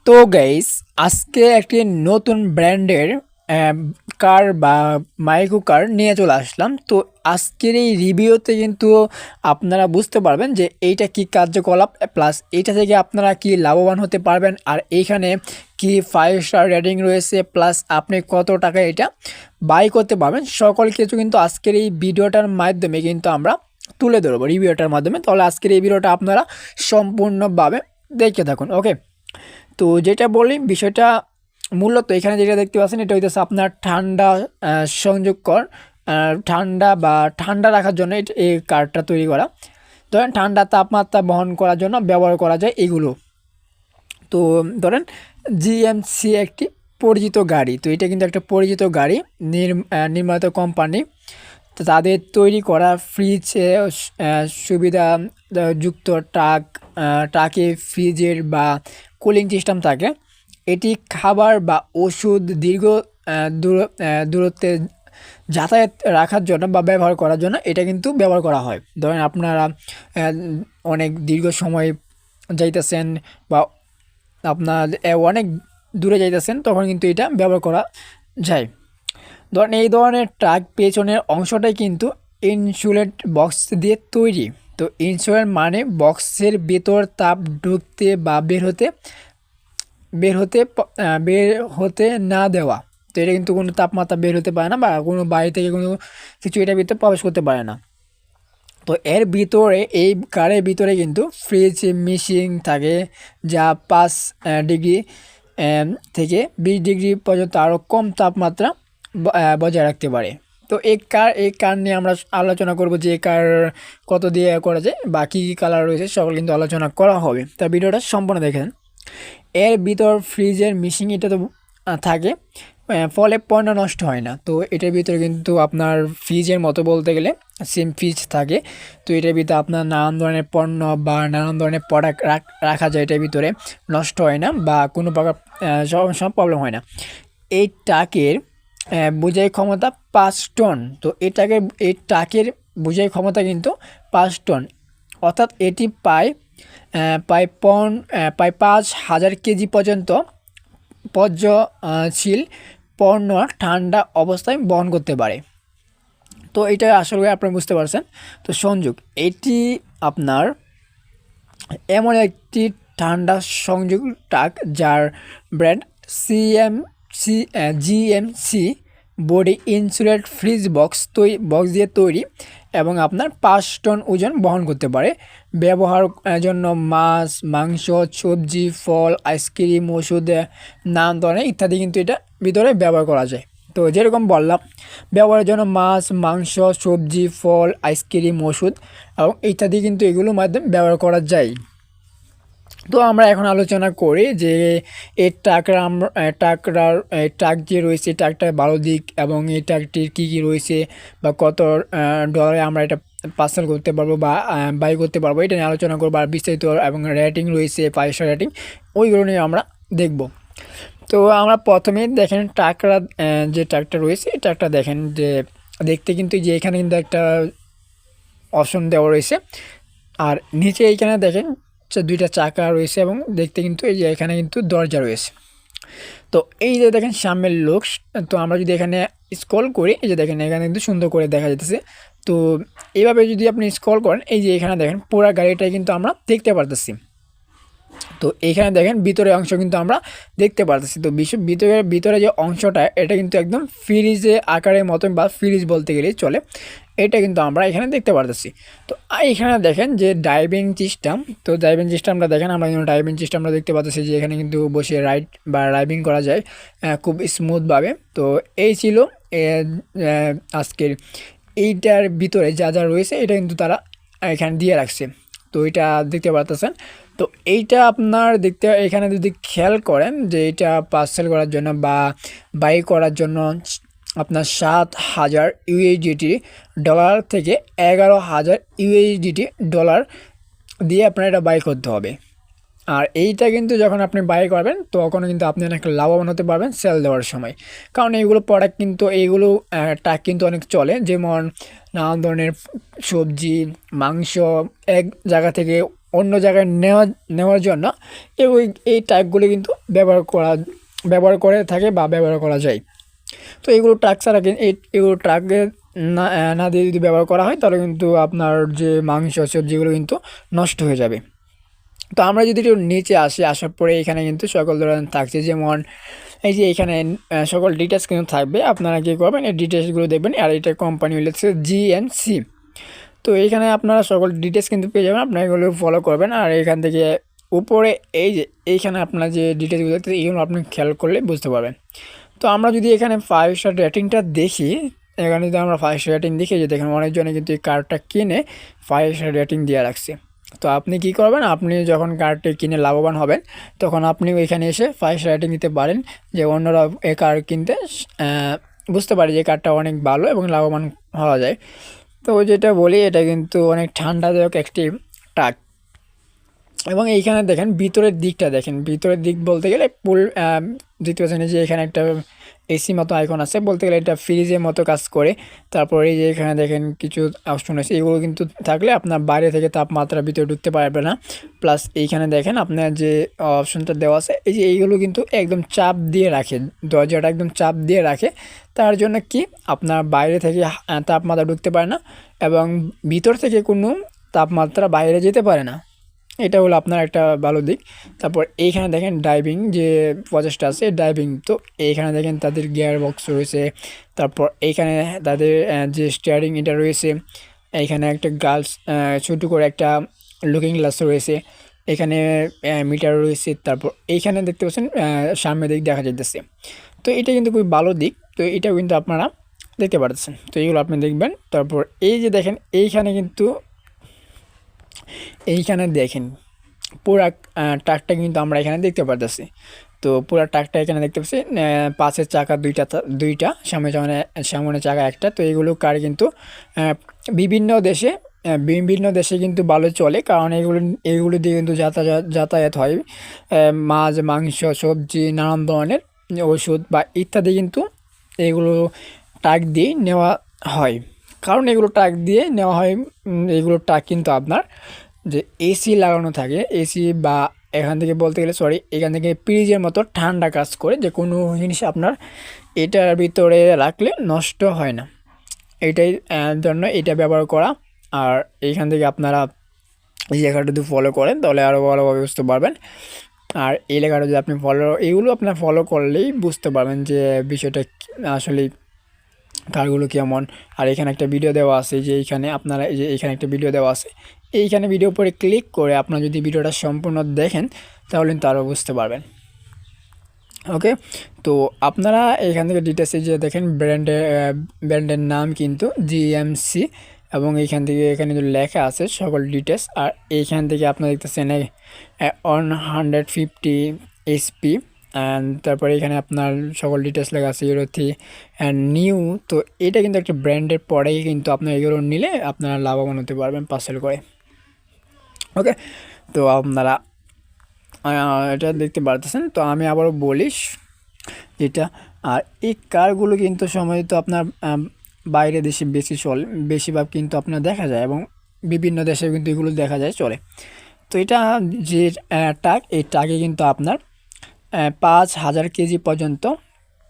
তো গাইস, আজকে একটি নতুন ব্র্যান্ডের কার বা মাইক্রো কার নিয়ে চলে আসলাম। তো আজকের এই রিভিউতে কিন্তু আপনারা বুঝতে পারবেন যে এইটা কি কার্যকলাপ, প্লাস এইটা থেকে আপনারা কি লাভবান হতে পারবেন, আর এইখানে কি 5 স্টার রেটিং রয়েছে, প্লাস আপনি কত টাকা এটা বাই করতে পারবেন, সকল কিছু কিন্তু আজকের এই ভিডিওটার মাধ্যমে কিন্তু আমরা তুলে ধরবো রিভিউটার মাধ্যমে। তাহলে আজকের এই ভিডিওটা আপনারা সম্পূর্ণভাবে দেখতে থাকুন। ওকে, তো যেটা বলি বিষয়টা মূলত এখানে যেটা দেখতে পাচ্ছেন এটা হইতেছে আপনার ঠান্ডা সংযোগকর, ঠান্ডা রাখার জন্য এই কার্ডটা তৈরি করা। ধরেন ঠান্ডা তাপমাত্রা বহন করার জন্য ব্যবহার করা যায় এগুলো। তো ধরেন জিএমসি একটি পরিচিত গাড়ি, তো এটা কিন্তু একটা পরিচিত গাড়ি, নির্মাতা কোম্পানি। তো তাদের তৈরি করা ফ্রিজ সুবিধা যুক্ত ট্রাকে ফ্রিজের বা কুলিং সিস্টেম থাকে। এটি খাবার বা ওষুধ দীর্ঘ দূরত্বে যাতায়াত রাখার জন্য বা ব্যবহার করার জন্য এটা কিন্তু ব্যবহার করা হয়। ধরেন আপনারা অনেক দীর্ঘ সময় যাইতেছেন বা আপনার অনেক দূরে যাইতেছেন, তখন কিন্তু এটা ব্যবহার করা যায়। ধরেন এই ধরনের ট্রাক পেছনের অংশটাই কিন্তু ইনসুলেট বক্স দিয়ে তৈরি। তো ইনসুলেট মানে বক্সের ভেতর তাপ ঢুকতে বা বের হতে না দেওয়া। তো এটা কিন্তু কোনো তাপমাত্রা বের হতে পারে না বা কোনো বাইরে থেকে কোনো কিছু এটার ভিতরে প্রবেশ করতে পারে না। তো এর ভিতরে এই কারের ভিতরে কিন্তু ফ্রিজ মেশিন থাকে, যা 5 ডিগ্রি থেকে 20 ডিগ্রি পর্যন্ত আরও কম তাপমাত্রা বজায় রাখতে পারে। তো এই কার নিয়ে আমরা আলোচনা করব যে এই কার কত দিয়ে করা যায় বা কী কী কালার রয়েছে সকল কিন্তু আলোচনা করা হবে। তা ভিডিওটা সম্পূর্ণ দেখেন। এর ভিতর ফ্রিজের মেশিন এটা তো থাকে, ফলে পণ্য নষ্ট হয় না। তো এটার ভিতরে কিন্তু আপনার ফ্রিজের মতো বলতে গেলে সেম ফ্রিজ থাকে। তো এটার ভিতরে আপনার নানান ধরনের পণ্য বা নানান ধরনের প্রোডাক্ট রাখা যায়, এটার ভিতরে নষ্ট হয় না বা কোনো প্রকার সব প্রবলেম হয় না। এই ট্রাকের বোঝাই ক্ষমতা 5 টন। তো এই ট্রাকের বোঝাই ক্ষমতা কিন্তু 5 টন, অর্থাৎ এটি প্রায় 5,000 কেজি পর্যন্ত পর্যশীল পণ্য ঠান্ডা অবস্থায় বহন করতে পারে। তো এটা আসলে আপনারা বুঝতে পারছেন। তো সংযোগ এটি আপনার এমন একটি ঠান্ডা সংযোগ ট্রাক যার brand GMC body insulate fridge box দিয়ে তৈরি এবং আপনার 5 টন ওজন বহন করতে পারে। ব্যবহার জন্য মাছ, মাংস, সবজি, ফল, আইসক্রিম, ওষুধ, নানান ধরনের ইত্যাদি কিন্তু এটা ভিতরে ব্যবহার করা যায়। তো যেরকম বললাম, ব্যবহারের জন্য মাছ, মাংস, সবজি, ফল, আইসক্রিম, ওষুধ এবং ইত্যাদি কিন্তু এগুলোর মাধ্যমে ব্যবহার করা যায়। তো আমরা এখন আলোচনা করি যে এই ট্রাক যে রয়েছে, ট্রাকটার ভালো দিক এবং এই ট্রাকটির কী কী রয়েছে বা কত ডলারে আমরা এটা পার্সেল করতে পারবো বা বাই করতে পারবো, এটা নিয়ে আলোচনা করবো। আর বিস্তারিত এবং রেটিং রয়েছে 5 স্টার রেটিং, ওইগুলো নিয়ে আমরা দেখব। তো আমরা প্রথমেই দেখেন যে ট্রাকটা রয়েছে, এই ট্রাকটা দেখেন যে দেখতে কিন্তু যে এখানে কিন্তু একটা অপশন দেওয়া রয়েছে, আর নিচে এইখানে দেখেন 2টা চাকা রয়েছে এবং দেখতে কিন্তু এই যে এখানে কিন্তু দরজা রয়েছে। তো এই যে দেখেন সামনের লোক, তো আমরা যদি এখানে স্ক্রল করি, এই যে দেখেন এখানে কিন্তু সুন্দর করে দেখা যাচ্ছে। তো এইভাবে যদি আপনি স্ক্রল করেন, এই যে এখানে দেখেন পুরো গাড়িটাই কিন্তু আমরা দেখতে পারতেছি। তো এইখানে দেখেন ভিতরের অংশ কিন্তু আমরা দেখতে পারতেছি। তো ভিতরে যে অংশটা এটা কিন্তু একদম ফ্রিজে আকারের মতন বা ফ্রিজ বলতে গেলেই চলে, এটা কিন্তু আমরা এখানে দেখতে পারতেছি। তো এখানে দেখেন যে ড্রাইভিং সিস্টেম, তো ড্রাইভিং সিস্টেমটা দেখেন, আমরা কিন্তু ড্রাইভিং সিস্টেমটা দেখতে পাচ্ছি যে এখানে কিন্তু বসে রাইড বা ড্রাইভিং করা যায় খুব স্মুথভাবে। তো এই ছিল আজকের এইটার ভিতরে যা যা রয়েছে এটা কিন্তু তারা এখানে দিয়ে রাখছে। তো এটা দেখতে পারতেছেন। তো এইটা আপনার এখানে যদি খেয়াল করেন যে এটা পার্সেল করার জন্য বা বাই করার জন্য আপনার 7,000 ইউএসডিটি ডলার থেকে 11,000 ইউএসডিটি ডলার দিয়ে আপনার এটা বাই করতে হবে। আর এইটা কিন্তু যখন আপনি বাই করবেন তখন কিন্তু আপনি অনেক লাভবান হতে পারবেন সেল দেওয়ার সময়। কারণ এইগুলো প্রোডাক্ট কিন্তু এইগুলো ট্রাক কিন্তু অনেক চলে, যেমন নানান ধরনের সবজি, মাংস এক জায়গা থেকে অন্য জায়গায় নেওয়ার জন্য এই ট্রাকগুলো কিন্তু ব্যবহার করে থাকে বা ব্যবহার করা যায়। তো এগুলো ট্রাক ছাড়া এগুলো ট্রাকে না দিয়ে যদি ব্যবহার করা হয় তাহলে কিন্তু আপনার যে মাংস সবজিগুলো কিন্তু নষ্ট হয়ে যাবে। তো আমরা যদি একটু নিচে আসার পরে এখানে কিন্তু সকল ধরনের থাকছে, যেমন এই যে এখানে সকল ডিটেলস কিন্তু থাকবে। আপনারা কী করবেন, এই ডিটেলসগুলো দেখবেন। আর এটা কোম্পানি হচ্ছে GNC। তো এইখানে আপনারা সকল ডিটেলস কিন্তু পেয়ে যাবেন, আপনারা এগুলো ফলো করবেন। আর এখান থেকে উপরে এই যে এইখানে আপনার যে ডিটেলসগুলো দেখতে এগুলো আপনি খেয়াল করলে বুঝতে পারবেন। তো আমরা যদি এখানে 5 স্টার রেটিংটা দেখি, এখানে যদি আমরা 5 স্টার রেটিং দেখি, যে দেখেন অনেকজনে কিন্তু এই কার্ডটা কিনে 5 স্টার রেটিং দিয়ে রাখছে। তো আপনি কি করবেন, আপনি যখন কার্ডটি কিনে লাভবান হবেন তখন আপনি এখানে এসে 5 স্টার রেটিং দিতে পারেন, যে অন্যরা এই কার্ড কিনতে বুঝতে পারে যে কার্ডটা অনেক ভালো এবং লাভবান হওয়া যায়। তো যেটা বলি, এটা কিন্তু অনেক ঠান্ডাদায়ক একটি ট্রাক। এবং এইখানে দেখেন ভিতরের দিকটা দেখেন, ভিতরের দিক বলতে গেলে দেখতে পাচ্ছেন যে এখানে একটা এসি মতো আইকন আছে, বলতে গেলে এটা ফ্রিজের মতো কাজ করে। তারপরে এই যে এখানে দেখেন কিছু অপশন আছে, এগুলো কিন্তু থাকলে আপনার বাইরে থেকে তাপমাত্রা ভিতরে ঢুকতে পারবে না। প্লাস এইখানে দেখেন আপনার যে অপশনটা দেওয়া আছে, এই যে এইগুলো কিন্তু একদম চাপ দিয়ে রাখে, দরজাটা একদম চাপ দিয়ে রাখে। তার জন্য কি আপনার বাইরে থেকে তাপমাত্রা ঢুকতে পারে না এবং ভিতর থেকে কোনো তাপমাত্রা বাইরে যেতে পারে না। এটা হলো আপনার একটা ভালো দিক। তারপর এইখানে দেখেন ড্রাইভিং যে প্রসেসটা আছে, ড্রাইভিং। তো এইখানে দেখেন তাদের গিয়ার বক্স রয়েছে। তারপর এইখানে তাদের যে স্টিয়ারিং এটা রয়েছে। এইখানে একটা গার্লস ছোটো করে একটা লুকিং গ্লাস রয়েছে। এখানে মিটার রয়েছে। তারপর এইখানে দেখতে পাচ্ছেন সামনের দিক দেখা যাইতেছে। তো এটা কিন্তু খুবই ভালো দিক। তো এটাও কিন্তু আপনারা দেখতে পাচ্ছেন। তো এইগুলো আপনি দেখবেন। তারপর এই যে দেখেন এইখানে দেখেন পুরা ট্রাকটা কিন্তু আমরা এখানে দেখতে পারতেছি। তো পুরা ট্রাকটা এখানে দেখতে পাচ্ছি, পাশের চাকা দুইটা সামনে চাকা একটা। তো এইগুলো কার কিন্তু বিভিন্ন দেশে কিন্তু ভালো চলে, কারণ এইগুলো দিয়ে কিন্তু যাতায়াত হয়। মাছ, মাংস, সবজি, নানান ধরনের ওষুধ বা ইত্যাদি কিন্তু এইগুলো ট্রাক দিয়ে নেওয়া হয়। কারণ এগুলো ট্রাক দিয়ে নেওয়া হয়, এগুলো ট্রাক কিন্তু আপনার যে এসি লাগানো থাকে, এসি বা এখান থেকে বলতে গেলে এখান থেকে ফ্রিজের মতো ঠান্ডা কাজ করে, যে কোনো জিনিস আপনার এটার ভিতরে রাখলে নষ্ট হয় না। এটাই জন্য এটা ব্যবহার করা। আর এইখান থেকে আপনারা এই লেখাটা যদি ফলো করেন তাহলে আরও ভালোভাবে বুঝতে পারবেন। আর এই লেখাটা যদি আপনি এগুলো আপনার ফলো করলেই বুঝতে পারবেন যে বিষয়টা আসলে কারগুলো কেমন। আর এখানে একটা ভিডিও দেওয়া আছে, যে এইখানে আপনারা এই যে এখানে একটা ভিডিও দেওয়া আছে, এইখানে ভিডিও উপরে ক্লিক করে আপনারা যদি ভিডিওটা সম্পূর্ণ দেখেন তাহলে কিন্তু আরও বুঝতে পারবেন। ওকে, তো আপনারা এখান থেকে ডিটেলসে যে দেখেন ব্র্যান্ডের নাম কিন্তু GMC, এবং এখানে যে লেখা আছে সকল ডিটেলস। আর এইখান থেকে আপনারা দেখতেছেন 150 HP। অ্যান্ড তারপরে এখানে আপনার সকল ডিটেলস লেখা আছে ইউরোথি অ্যান্ড নিউ। তো এটা কিন্তু একটা ব্র্যান্ডের পরেই কিন্তু আপনার এগুলো নিলে আপনারা লাভবান হতে পারবেন পার্সেল করে। ওকে, তো আপনারা এটা দেখতে পারতেছেন। তো আমি আবারও বলিস যেটা, আর এই কারগুলো কিন্তু সম্ভবত আপনার বাইরে দেশে বেশিরভাগ কিন্তু আপনার দেখা যায়, এবং বিভিন্ন দেশে কিন্তু এগুলো দেখা যায় চলে। তো এটা যে ট্রাক, এই ট্রাকে কিন্তু আপনার 5000 কেজি পর্যন্ত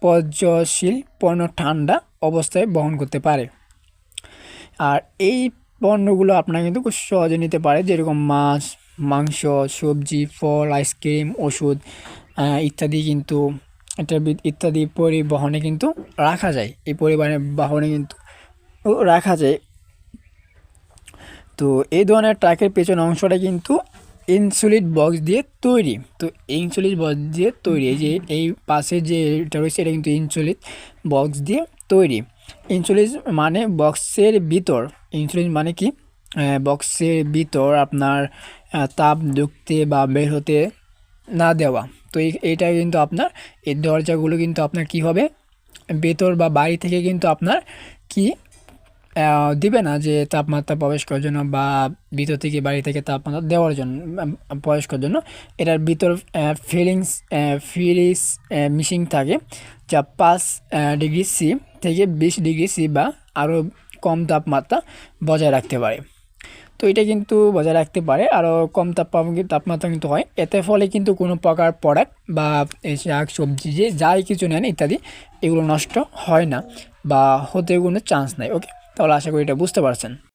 পর্যশীল পণ্য ঠান্ডা অবস্থায় বহন করতে পারে। আর এই পণ্যগুলো আপনারা কিন্তু খুব সহজে নিতে পারে, যেরকম মাছ, মাংস, সবজি, ফল, আইসক্রিম, ওষুধ ইত্যাদি কিন্তু ইত্যাদি পরিবহনে কিন্তু রাখা যায়, এই বাহনে কিন্তু রাখা যায়। তো এই ধরনের ট্রাকের পেছনের অংশটা কিন্তু ইনসুলিন বক্স দিয়ে তৈরি। তো ইনসুলিন বক্স দিয়ে তৈরি, এই যে এই পাশে যে এটা রয়েছে এটা কিন্তু ইনসুলিন বক্স দিয়ে তৈরি। ইনসুলিন মানে বক্সের ভিতর, ইনসুলিন মানে কি বক্সের ভিতর আপনার তাপ ঢুকতে বা বের হতে না দেওয়া। তো এইটা কিন্তু আপনার এই দরজাগুলো কিন্তু আপনার কি হবে, ভেতর বা বাড়ি থেকে কিন্তু আপনার কি দিবে না, যে তাপমাত্রা প্রবেশ করার জন্য বা ভিতর থেকে বাড়ি থেকে তাপমাত্রা দেওয়ার জন্য প্রবেশ করার জন্য এটার ভিতর ফ্রিজ মিশিং থাকে, যা 5°C থেকে 20°C বা আরও কম তাপমাত্রা বজায় রাখতে পারে। তো এটা কিন্তু বজায় রাখতে পারে, আরও কম তাপমাত্রা কিন্তু হয়। এতে ফলে কিন্তু কোনো প্রকার প্রোডাক্ট বা এই শাক সবজি যে যাই কিছু নেন ইত্যাদি এগুলো নষ্ট হয় না বা হতে কোনো চান্স নাই। ওকে, তাহলে আশা করি এটা বুঝতে পারছেন।